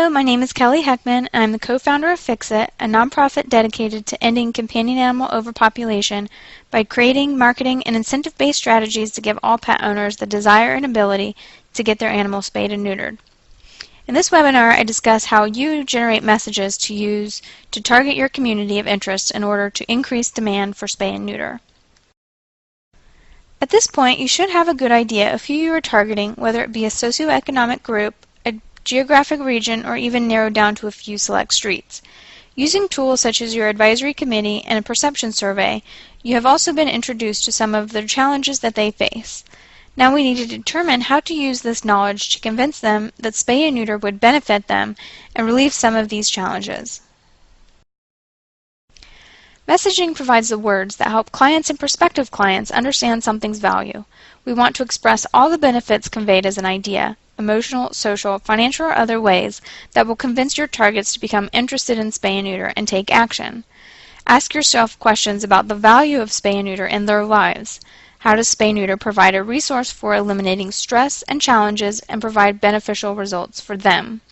Hello, my name is Kelly Heckman, and I'm the co-founder of FiXiT, a nonprofit dedicated to ending companion animal overpopulation by creating, marketing, and incentive-based strategies to give all pet owners the desire and ability to get their animals spayed and neutered. In this webinar, I discuss how you generate messages to use to target your community of interest in order to increase demand for spay and neuter. At this point, you should have a good idea of who you are targeting, whether it be a socioeconomic group, a geographic region, or even narrowed down to a few select streets. Using tools such as your advisory committee and a perception survey, you have also been introduced to some of the challenges that they face. Now we need to determine how to use this knowledge to convince them that spay and neuter would benefit them and relieve some of these challenges. Messaging provides the words that help clients and prospective clients understand something's value. We want to express all the benefits conveyed as an idea, emotional, social, financial, or other ways that will convince your targets to become interested in spay and neuter and take action. Ask yourself questions about the value of spay and neuter in their lives. How does spay and neuter provide a resource for eliminating stress and challenges and provide beneficial results for them?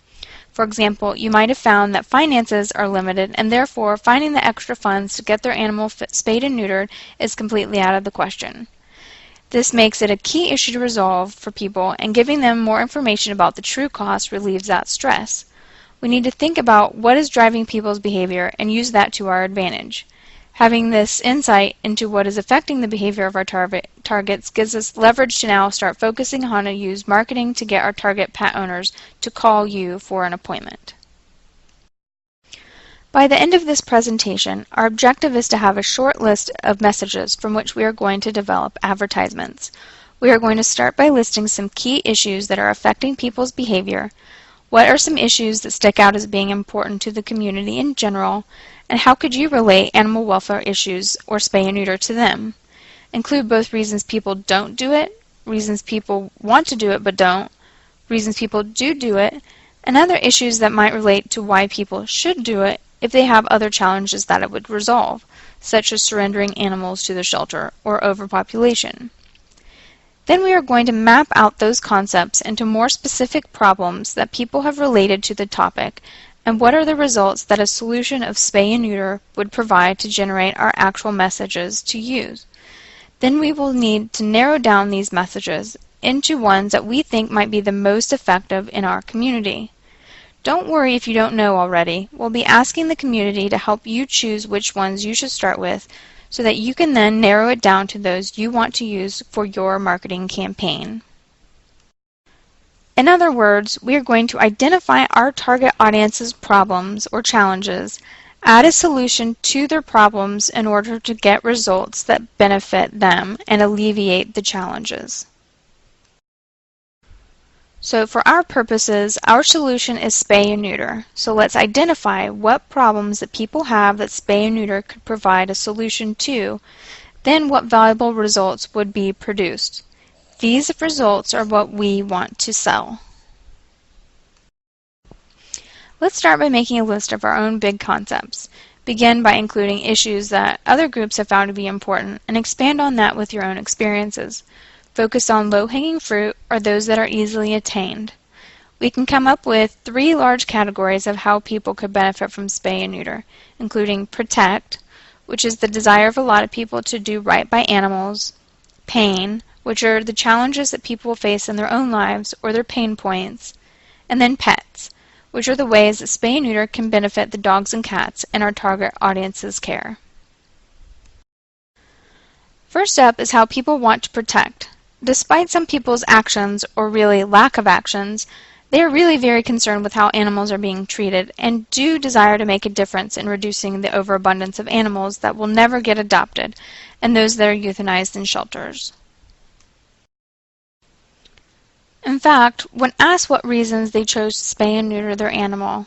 For example, you might have found that finances are limited and therefore finding the extra funds to get their animal spayed and neutered is completely out of the question. This makes it a key issue to resolve for people, and giving them more information about the true cost relieves that stress. We need to think about what is driving people's behavior and use that to our advantage. Having this insight into what is affecting the behavior of our targets gives us leverage to now start focusing on how to use marketing to get our target pet owners to call you for an appointment. By the end of this presentation, our objective is to have a short list of messages from which we are going to develop advertisements. We are going to start by listing some key issues that are affecting people's behavior. What are some issues that stick out as being important to the community in general, and how could you relate animal welfare issues or spay and neuter to them? Include both reasons people don't do it, reasons people want to do it but don't, reasons people do it, and other issues that might relate to why people should do it if they have other challenges that it would resolve, such as surrendering animals to the shelter or overpopulation. Then we are going to map out those concepts into more specific problems that people have related to the topic, and what are the results that a solution of spay and neuter would provide to generate our actual messages to use. Then we will need to narrow down these messages into ones that we think might be the most effective in our community. Don't worry if you don't know already. We'll be asking the community to help you choose which ones you should start with, so that you can then narrow it down to those you want to use for your marketing campaign. In other words, we are going to identify our target audience's problems or challenges, add a solution to their problems in order to get results that benefit them and alleviate the challenges. So for our purposes, our solution is spay and neuter. So let's identify what problems that people have that spay and neuter could provide a solution to, then what valuable results would be produced. These results are what we want to sell. Let's start by making a list of our own big concepts. Begin by including issues that other groups have found to be important, and expand on that with your own experiences. Focus on low-hanging fruit or those that are easily attained. We can come up with 3 large categories of how people could benefit from spay and neuter, including protect, which is the desire of a lot of people to do right by animals, pain, which are the challenges that people face in their own lives or their pain points, and then pets, which are the ways that spay and neuter can benefit the dogs and cats in our target audience's care. First up is how people want to protect. Despite some people's actions, or really lack of actions, they are really very concerned with how animals are being treated and do desire to make a difference in reducing the overabundance of animals that will never get adopted and those that are euthanized in shelters. In fact, when asked what reasons they chose to spay and neuter their animal,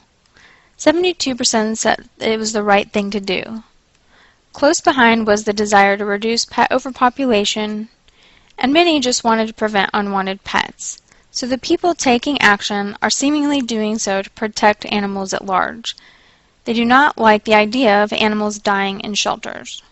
72% said it was the right thing to do. Close behind was the desire to reduce pet overpopulation, and many just wanted to prevent unwanted pets. So the people taking action are seemingly doing so to protect animals at large. They do not like the idea of animals dying in shelters.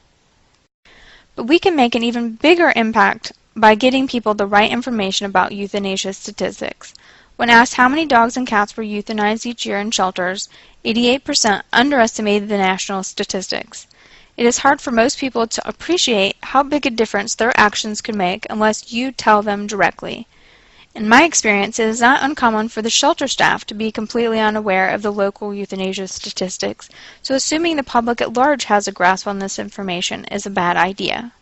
But we can make an even bigger impact by getting people the right information about euthanasia statistics. When asked how many dogs and cats were euthanized each year in shelters, 88% underestimated the national statistics. It is hard for most people to appreciate how big a difference their actions could make unless you tell them directly. In my experience, it is not uncommon for the shelter staff to be completely unaware of the local euthanasia statistics, so assuming the public at large has a grasp on this information is a bad idea.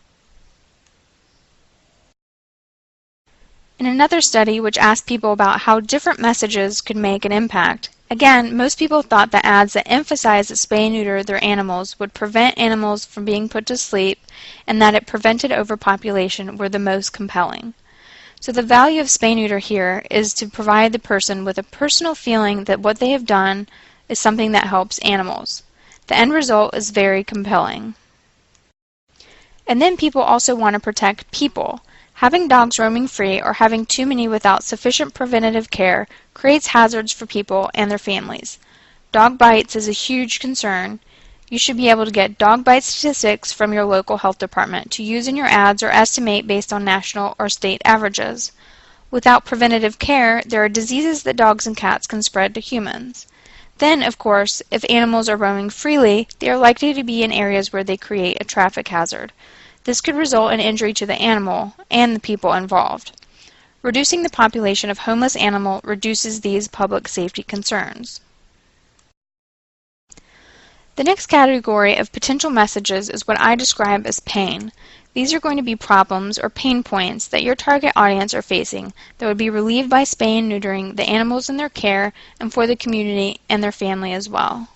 In another study which asked people about how different messages could make an impact, again, most people thought that ads that emphasized that spay and neuter their animals would prevent animals from being put to sleep and that it prevented overpopulation were the most compelling. So the value of spay neuter here is to provide the person with a personal feeling that what they have done is something that helps animals. The end result is very compelling. And then people also want to protect people. Having dogs roaming free or having too many without sufficient preventative care creates hazards for people and their families. Dog bites is a huge concern. You should be able to get dog bite statistics from your local health department to use in your ads or estimate based on national or state averages. Without preventative care, there are diseases that dogs and cats can spread to humans. Then, of course, if animals are roaming freely, they are likely to be in areas where they create a traffic hazard. This could result in injury to the animal and the people involved. Reducing the population of homeless animals reduces these public safety concerns. The next category of potential messages is what I describe as pain. These are going to be problems or pain points that your target audience are facing that would be relieved by spay and neutering the animals in their care and for the community and their family as well.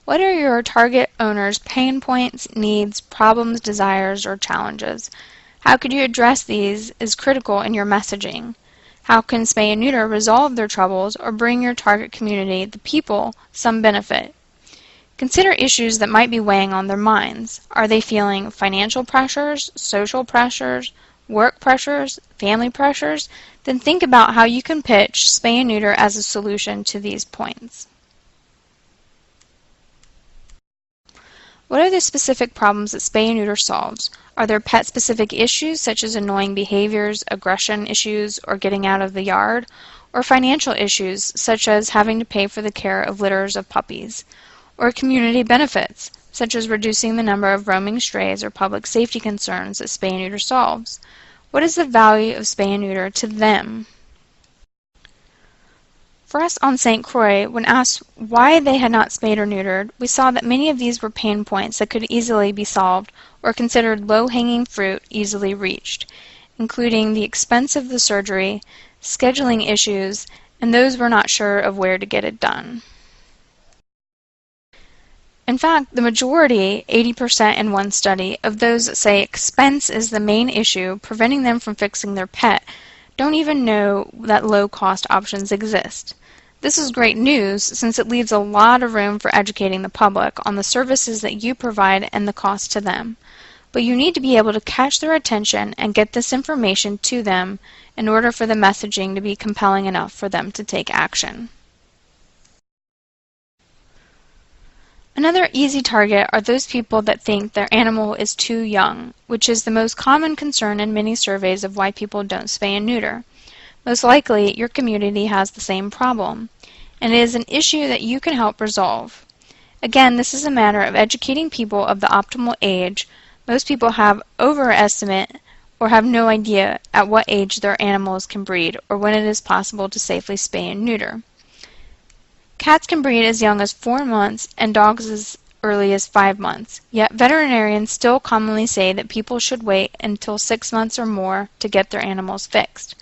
What are your target owner's pain points, needs, problems, desires, or challenges? How could you address these is critical in your messaging. How can spay and neuter resolve their troubles or bring your target community, the people, some benefit? Consider issues that might be weighing on their minds. Are they feeling financial pressures, social pressures, work pressures, family pressures? Then think about how you can pitch spay and neuter as a solution to these points. What are the specific problems that spay and neuter solves? Are there pet-specific issues such as annoying behaviors, aggression issues, or getting out of the yard? Or financial issues such as having to pay for the care of litters of puppies? Or community benefits such as reducing the number of roaming strays or public safety concerns that spay and neuter solves? What is the value of spay and neuter to them? For us on St. Croix, when asked why they had not spayed or neutered, we saw that many of these were pain points that could easily be solved or considered low-hanging fruit easily reached, including the expense of the surgery, scheduling issues, and those were not sure of where to get it done. In fact, the majority, 80% in one study, of those that say expense is the main issue preventing them from fixing their pet don't even know that low-cost options exist. This is great news since it leaves a lot of room for educating the public on the services that you provide and the cost to them. But you need to be able to catch their attention and get this information to them in order for the messaging to be compelling enough for them to take action. Another easy target are those people that think their animal is too young, which is the most common concern in many surveys of why people don't spay and neuter. Most likely, your community has the same problem, and it is an issue that you can help resolve. Again, this is a matter of educating people of the optimal age. Most people have overestimate or have no idea at what age their animals can breed or when it is possible to safely spay and neuter. Cats can breed as young as 4 months and dogs as early as 5 months, yet veterinarians still commonly say that people should wait until 6 months or more to get their animals fixed.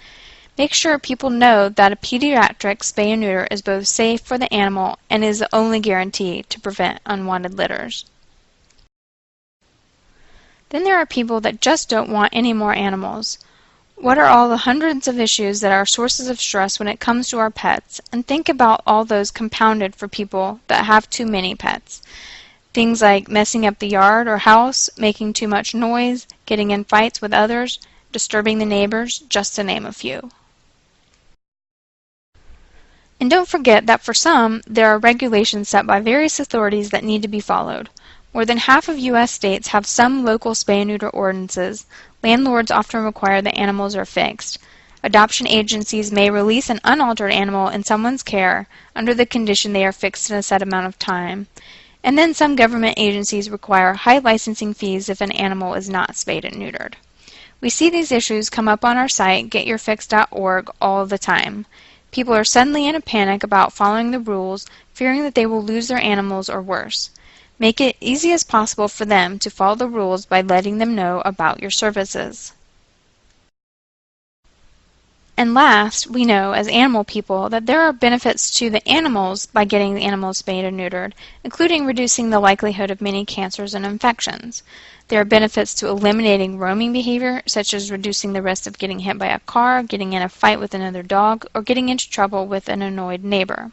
Make sure people know that a pediatric spay and neuter is both safe for the animal and is the only guarantee to prevent unwanted litters. Then there are people that just don't want any more animals. What are all the hundreds of issues that are sources of stress when it comes to our pets? And think about all those compounded for people that have too many pets. Things like messing up the yard or house, making too much noise, getting in fights with others, disturbing the neighbors, just to name a few. And don't forget that for some, there are regulations set by various authorities that need to be followed. More than half of U.S. states have some local spay and neuter ordinances. Landlords often require that animals are fixed. Adoption agencies may release an unaltered animal in someone's care under the condition they are fixed in a set amount of time. And then some government agencies require high licensing fees if an animal is not spayed and neutered. We see these issues come up on our site, getyourfix.org, all the time. People are suddenly in a panic about following the rules, fearing that they will lose their animals or worse. Make it easy as possible for them to follow the rules by letting them know about your services. And last, we know as animal people that there are benefits to the animals by getting the animals spayed and neutered, including reducing the likelihood of many cancers and infections. There are benefits to eliminating roaming behavior, such as reducing the risk of getting hit by a car, getting in a fight with another dog, or getting into trouble with an annoyed neighbor.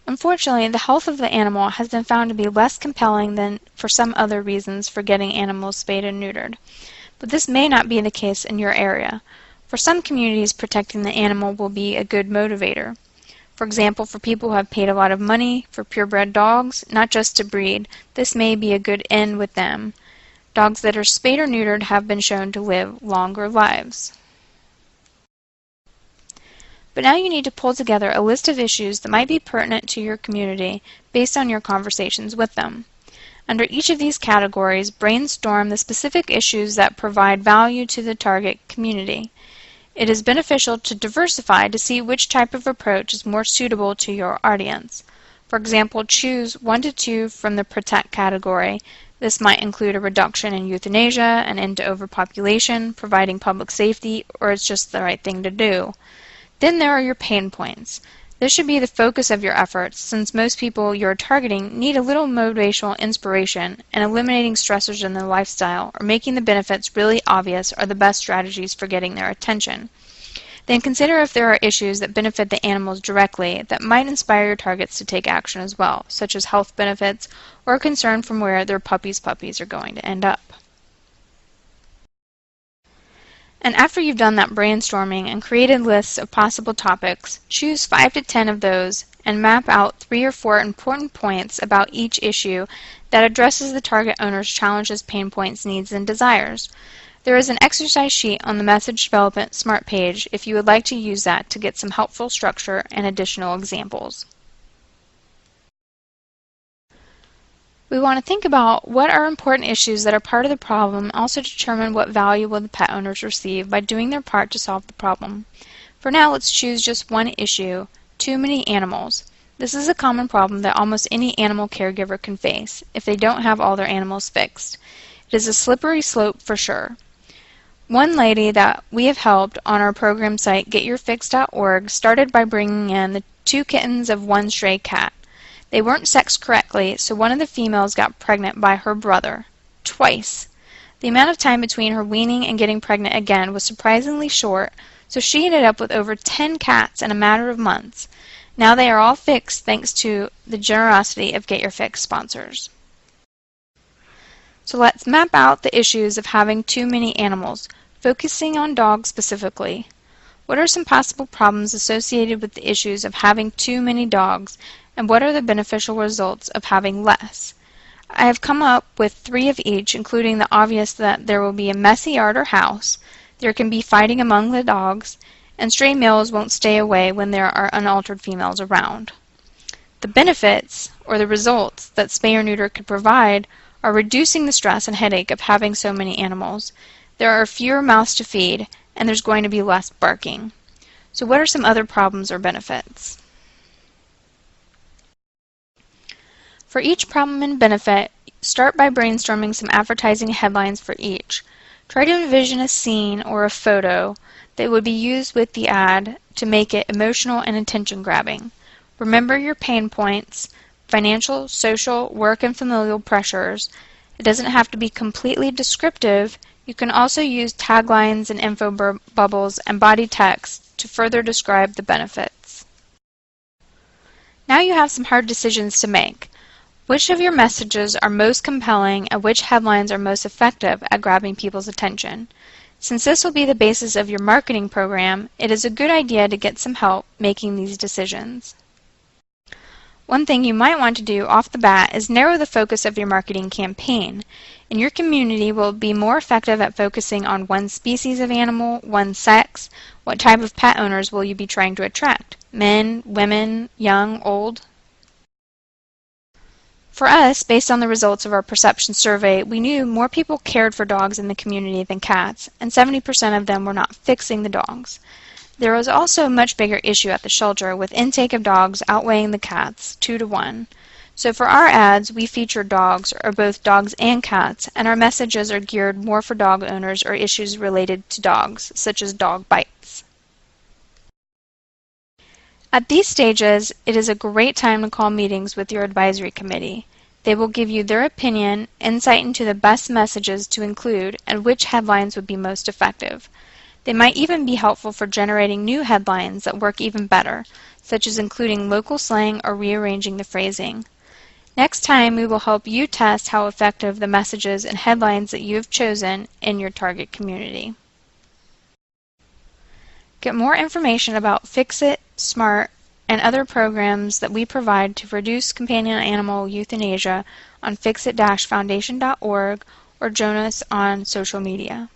Unfortunately, the health of the animal has been found to be less compelling than for some other reasons for getting animals spayed and neutered. But this may not be the case in your area. For some communities, protecting the animal will be a good motivator. For example, for people who have paid a lot of money for purebred dogs, not just to breed, this may be a good end with them. Dogs that are spayed or neutered have been shown to live longer lives. But now you need to pull together a list of issues that might be pertinent to your community based on your conversations with them. Under each of these categories, brainstorm the specific issues that provide value to the target community. It is beneficial to diversify to see which type of approach is more suitable to your audience. For example, choose 1 to 2 from the protect category. This might include a reduction in euthanasia, an end to overpopulation, providing public safety, or it's just the right thing to do. Then there are your pain points. This should be the focus of your efforts, since most people you're targeting need a little motivational inspiration, and eliminating stressors in their lifestyle or making the benefits really obvious are the best strategies for getting their attention. Then consider if there are issues that benefit the animals directly that might inspire your targets to take action as well, such as health benefits or a concern from where their puppies are going to end up. And after you've done that brainstorming and created lists of possible topics, choose 5 to 10 of those and map out 3 or 4 important points about each issue that addresses the target owner's challenges, pain points, needs, and desires. There is an exercise sheet on the Message Development Smart page if you would like to use that to get some helpful structure and additional examples. We want to think about what are important issues that are part of the problem and also determine what value will the pet owners receive by doing their part to solve the problem. For now, let's choose just one issue: too many animals. This is a common problem that almost any animal caregiver can face if they don't have all their animals fixed. It is a slippery slope for sure. One lady that we have helped on our program site getyourfix.org started by bringing in the 2 kittens of 1 stray cat. They weren't sexed correctly, so one of the females got pregnant by her brother. Twice. The amount of time between her weaning and getting pregnant again was surprisingly short, so she ended up with over 10 cats in a matter of months. Now they are all fixed thanks to the generosity of Get Your Fix sponsors. So let's map out the issues of having too many animals, focusing on dogs specifically. What are some possible problems associated with the issues of having too many dogs, and what are the beneficial results of having less? I have come up with 3 of each, including the obvious that there will be a messy yard or house, there can be fighting among the dogs, and stray males won't stay away when there are unaltered females around. The benefits, or the results, that spay or neuter could provide are reducing the stress and headache of having so many animals. There are fewer mouths to feed, and there's going to be less barking. So what are some other problems or benefits? For each problem and benefit, start by brainstorming some advertising headlines for each. Try to envision a scene or a photo that would be used with the ad to make it emotional and attention-grabbing. Remember your pain points: financial, social, work, and familial pressures. It doesn't have to be completely descriptive. You can also use taglines and info bubbles and body text to further describe the benefits. Now you have some hard decisions to make. Which of your messages are most compelling and which headlines are most effective at grabbing people's attention? Since this will be the basis of your marketing program, it is a good idea to get some help making these decisions. One thing you might want to do off the bat is narrow the focus of your marketing campaign. And your community will be more effective at focusing on one species of animal, one sex. What type of pet owners will you be trying to attract? Men, women, young, old? For us, based on the results of our perception survey, we knew more people cared for dogs in the community than cats, and 70% of them were not fixing the dogs. There was also a much bigger issue at the shelter, with intake of dogs outweighing the cats, 2 to 1. So for our ads, we feature dogs, or both dogs and cats, and our messages are geared more for dog owners or issues related to dogs, such as dog bites. At these stages, it is a great time to call meetings with your advisory committee. They will give you their opinion, insight into the best messages to include, and which headlines would be most effective. They might even be helpful for generating new headlines that work even better, such as including local slang or rearranging the phrasing. Next time, we will help you test how effective the messages and headlines that you have chosen in your target community. Get more information about FiXiT, SMART, and other programs that we provide to reduce companion animal euthanasia on fixit-foundation.org or join us on social media.